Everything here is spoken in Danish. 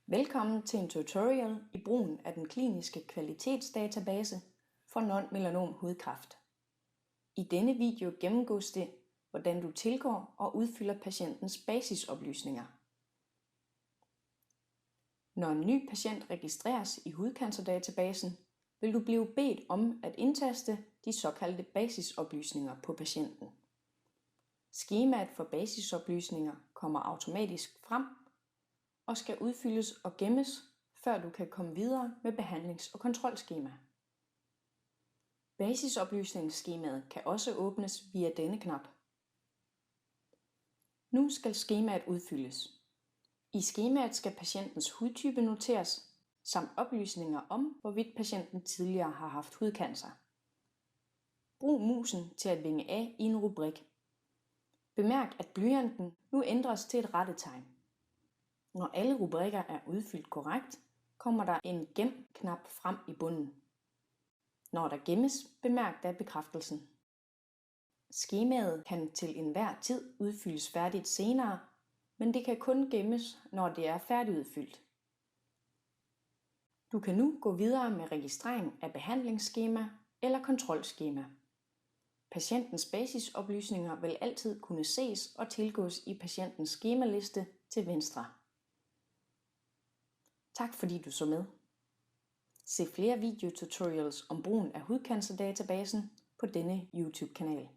Velkommen til en tutorial i brugen af den kliniske kvalitetsdatabase for non-melanom hudkræft. I denne video gennemgås det, hvordan du tilgår og udfylder patientens basisoplysninger. Når en ny patient registreres i hudcancerdatabasen, vil du blive bedt om at indtaste de såkaldte basisoplysninger på patienten. Skemaet for basisoplysninger kommer automatisk frem og skal udfyldes og gemmes, før du kan komme videre med behandlings- og kontrolskema. Basisoplysningsskemaet kan også åbnes via denne knap. Nu skal skemaet udfyldes. I skemaet skal patientens hudtype noteres, samt oplysninger om, hvorvidt patienten tidligere har haft hudcancer. Brug musen til at vinge af i en rubrik. Bemærk, at blyanten nu ændres til et rettetegn. Når alle rubrikker er udfyldt korrekt, kommer der en gem-knap frem i bunden. Når der gemmes, bemærk da bekræftelsen. Skemaet kan til enhver tid udfyldes færdigt senere, men det kan kun gemmes, når det er færdigudfyldt. Du kan nu gå videre med registrering af behandlingsskema eller kontrolskema. Patientens basisoplysninger vil altid kunne ses og tilgås i patientens skemaliste til venstre. Tak fordi du så med. Se flere videotutorials om brugen af hudcancerdatabasen på denne YouTube-kanal.